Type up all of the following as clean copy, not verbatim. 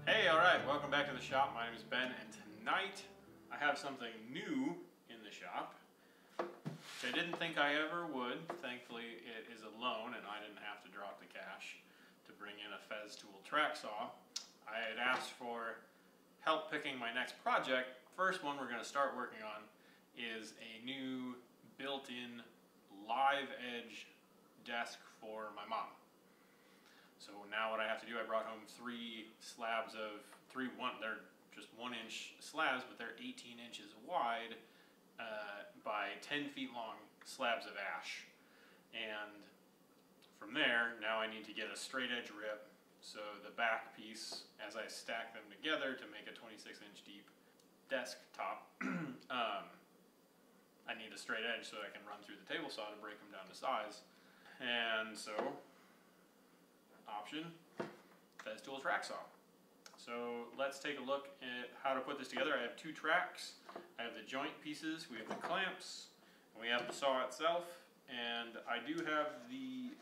Hey, alright, welcome back to the shop. My name is Ben, and tonight I have something new in the shop, which I didn't think I ever would. Thankfully, it is a loan, and I didn't have to drop the cash to bring in a FineWoodworking track saw. I had asked for help picking my next project. First one we're going to start working on is a new built-in live edge desk for my mom. So now what I have to do, I brought home three slabs of, they're just 1-inch slabs, but they're 18 inches wide by 10 feet long slabs of ash. And from there, now I need to get a straight edge rip. So the back piece, as I stack them together to make a 26-inch deep desk top, I need a straight edge so I can run through the table saw to break them down to size. And so, option, FineWoodworking track saw. So let's take a look at how to put this together. I have two tracks. I have the joint pieces, we have the clamps, and we have the saw itself. And I do have the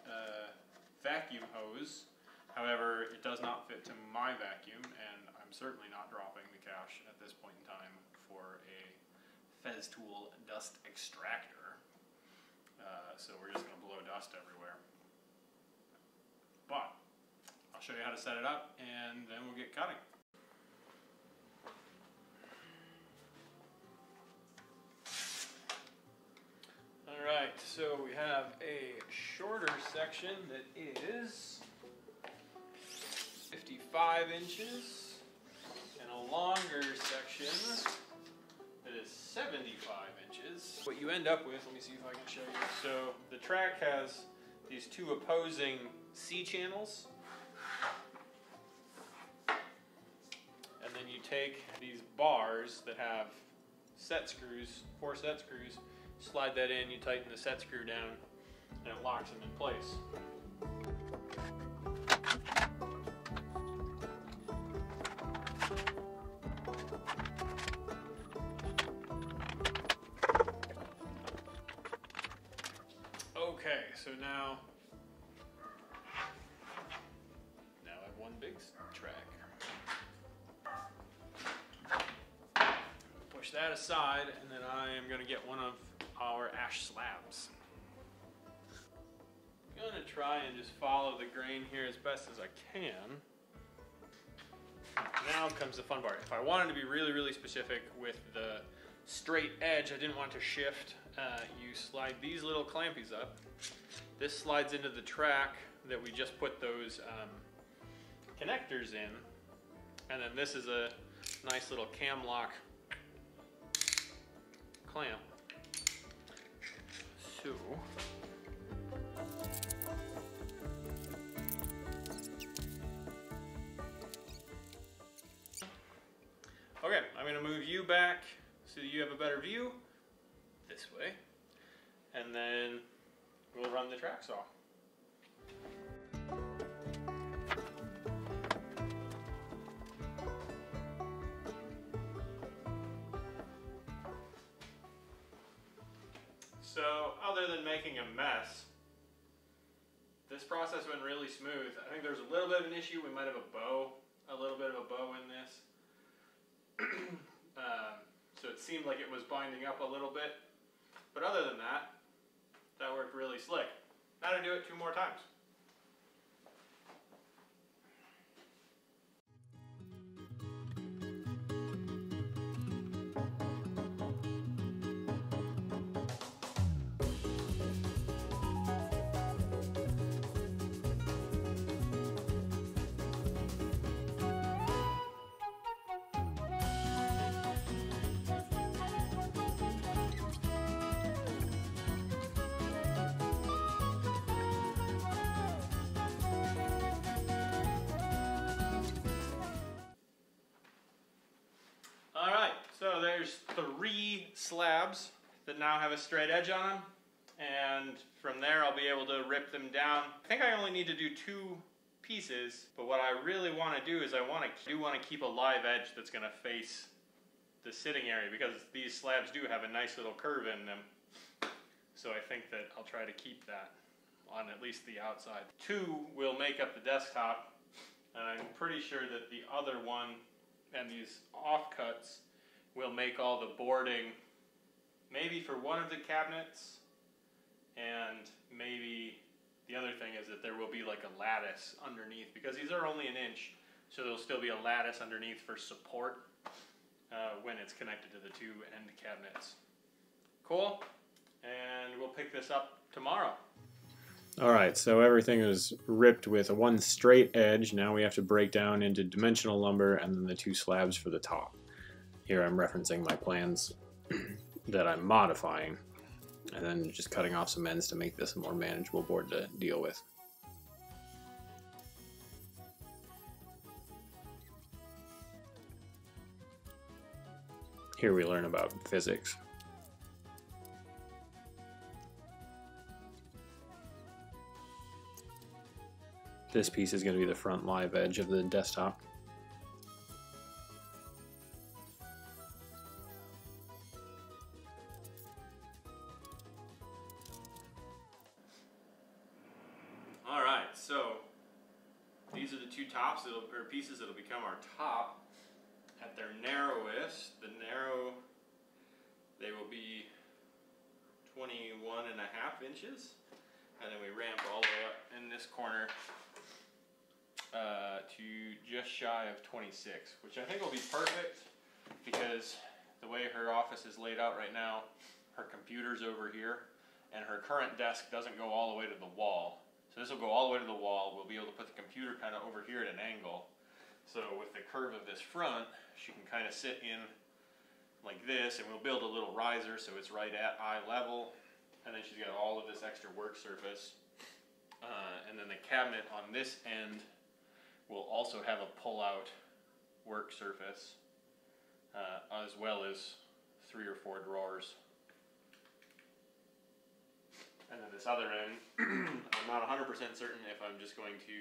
vacuum hose. However, it does not fit to my vacuum, and I'm certainly not dropping the cash at this point in time for a FineWoodworking dust extractor. So we're just going to blow dust everywhere. But I'll show you how to set it up, and then we'll get cutting. Alright, so we have a shorter section that is 55 inches, and a longer section that is 75 inches. What you end up with, let me see if I can show you. So the track has these two opposing C-channels, and then you take these bars that have set screws, 4 set screws, slide that in, you tighten the set screw down, and it locks them in place. Okay, so now I have one big track. Push that aside, and then I am going to get one of our ash slabs. I'm going to try and just follow the grain here as best as I can. Now comes the fun part. If I wanted to be really specific with the straight edge, I didn't want to shift. You slide these little clampies up. This slides into the track that we just put those connectors in, and then this is a nice little cam lock clamp. So okay, I'm going to move you back so that you have a better view this way, and then we'll run the track saw. So, other than making a mess, this process went really smooth. I think there's a little bit of an issue. We might have a little bit of a bow in this. So it seemed like it was binding up a little bit. But other than that, that worked really slick. Now to do it 2 more times. So there's 3 slabs that now have a straight edge on them, and from there I'll be able to rip them down. I think I only need to do 2 pieces, but what I really want to do is I want to keep a live edge that's going to face the sitting area, because these slabs do have a nice little curve in them. So I think that I'll try to keep that on at least the outside. 2 will make up the desktop, And I'm pretty sure that the other one and these offcuts will make all the boarding maybe for one of the cabinets, and maybe the other thing is that there will be like a lattice underneath, because these are only 1 inch, so there'll still be a lattice underneath for support when it's connected to the 2 end cabinets. Cool, and we'll pick this up tomorrow. Alright, so everything is ripped with a 1 straight edge. Now we have to break down into dimensional lumber and then the 2 slabs for the top. Here I'm referencing my plans that I'm modifying, and then just cutting off some ends to make this a more manageable board to deal with. Here we learn about physics. This piece is going to be the front live edge of the desktop. Alright, so these are the 2 tops, or pieces that will become our top. At their narrowest, they will be 21.5 inches. And then we ramp all the way up in this corner to just shy of 26, which I think will be perfect, because the way her office is laid out right now, her computer's over here, and her current desk doesn't go all the way to the wall. So this will go all the way to the wall. We'll be able to put the computer kind of over here at an angle. So with the curve of this front, she can kind of sit in like this, and we'll build a little riser so it's right at eye level. And then she's got all of this extra work surface. And then the cabinet on this end will also have a pull-out work surface, as well as 3 or 4 drawers. And then this other end, I'm not 100% certain if I'm just going to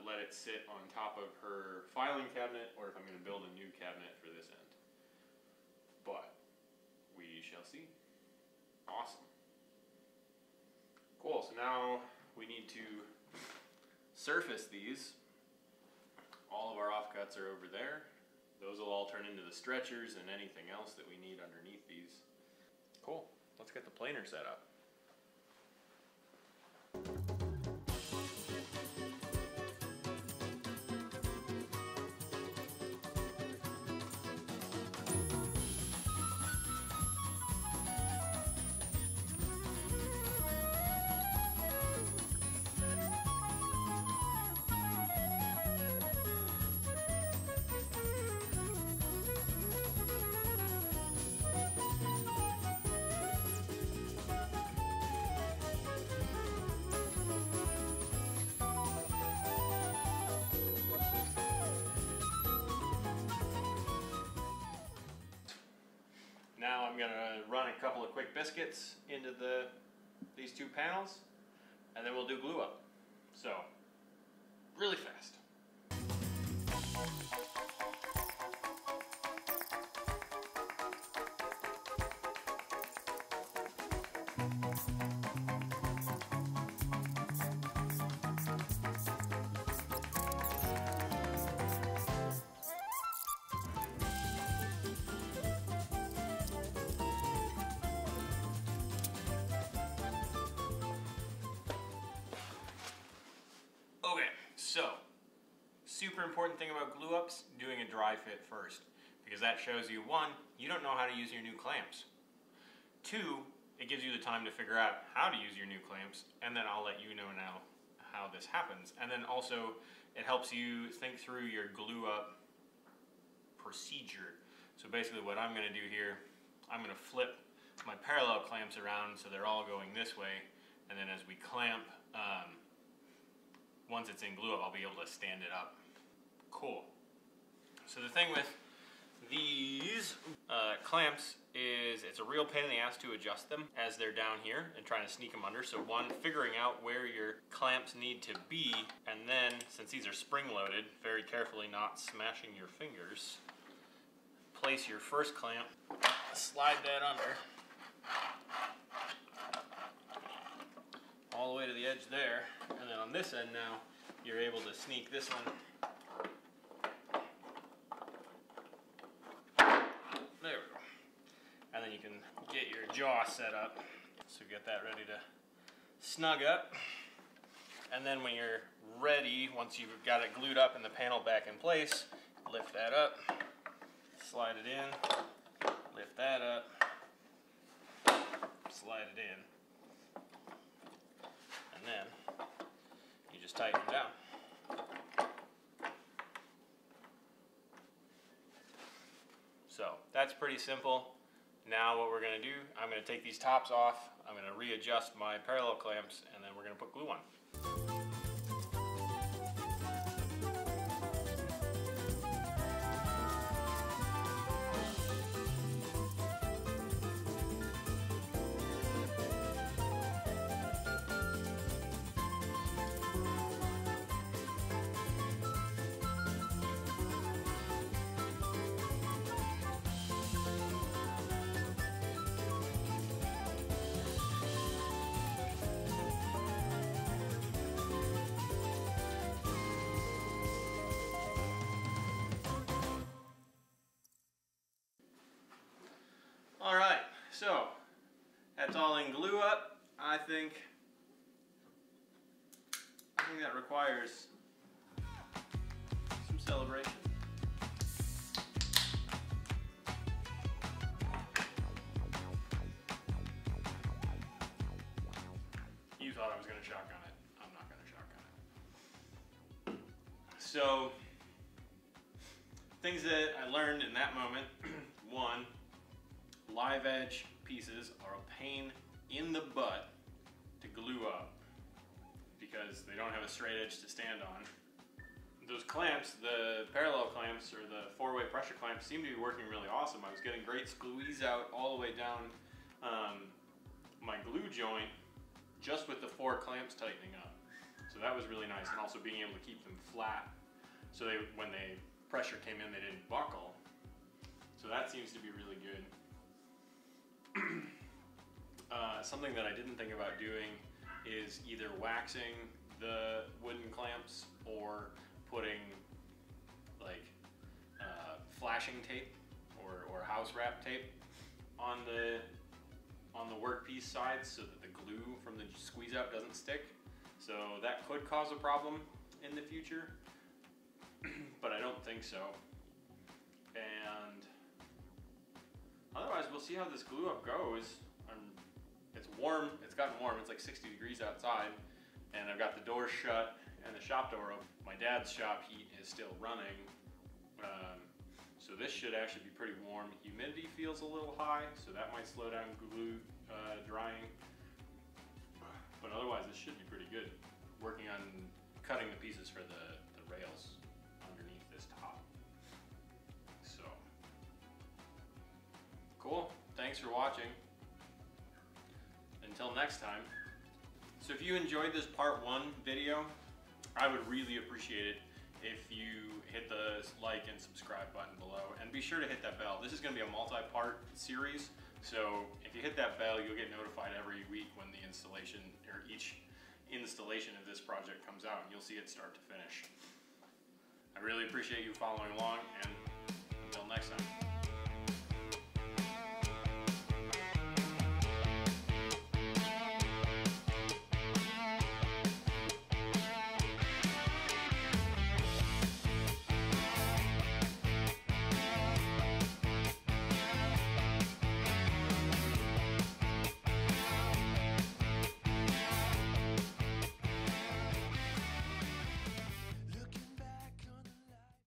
let it sit on top of her filing cabinet, or if I'm going to build a new cabinet for this end. But we shall see. Awesome. Cool, so now we need to surface these. All of our offcuts are over there. Those will all turn into the stretchers and anything else that we need underneath these. Cool, let's get the planer set up. Now I'm going to run a couple of quick biscuits into these 2 panels, and then we'll do glue up. So, really fast. So, super important thing about glue ups, doing a dry fit first, because that shows you, 1, you don't know how to use your new clamps. 2, it gives you the time to figure out how to use your new clamps, and then I'll let you know now how this happens. And then also, it helps you think through your glue up procedure. So basically what I'm going to do here, I'm going to flip my parallel clamps around so they're all going this way, and then as we clamp, once it's in glue up, I'll be able to stand it up. Cool. So the thing with these clamps is it's a real pain in the ass to adjust them as they're down here and trying to sneak them under. So 1, figuring out where your clamps need to be, and then, since these are spring-loaded, very carefully not smashing your fingers, place your first clamp, slide that under, all the way to the edge there, and then on this end now, you're able to sneak this one. There we go. And then you can get your jaw set up. So get that ready to snug up. And then when you're ready, once you've got it glued up and the panel back in place, lift that up, slide it in, lift that up, slide it in, and then you just tighten them down. So that's pretty simple. Now what we're going to do, I'm going to take these tops off, I'm going to readjust my parallel clamps, and then we're going to put glue on. Alright, so that's all in glue up. I think that requires some celebration. You thought I was going to shotgun it. I'm not going to shotgun it. So, things that I learned in that moment. One, live edge pieces are a pain in the butt to glue up because they don't have a straight edge to stand on. Those clamps, the parallel clamps or the 4-way pressure clamps, seem to be working really awesome. I was getting great squeeze out all the way down my glue joint just with the 4 clamps tightening up. So that was really nice, and also being able to keep them flat so when they pressure came in, they didn't buckle. So that seems to be really good. Something that I didn't think about doing is either waxing the wooden clamps or putting like flashing tape or house wrap tape on the workpiece sides so that the glue from the squeeze out doesn't stick. So that could cause a problem in the future, but I don't think so. And otherwise, we'll see how this glue up goes. It's warm, it's gotten warm, it's like 60 degrees outside, and I've got the door shut and the shop door open. My dad's shop heat is still running, so this should actually be pretty warm. Humidity feels a little high, so that might slow down glue drying, but otherwise this should be pretty good. Working on cutting the pieces for the rails underneath this top. So, cool, thanks for watching. Until next time. So if you enjoyed this part 1 video, I would really appreciate it if you hit the like and subscribe button below, and be sure to hit that bell. This is going to be a multi-part series, so if you hit that bell, you'll get notified every week when the installation, or each installation of this project comes out, and you'll see it start to finish. I really appreciate you following along, and until next time.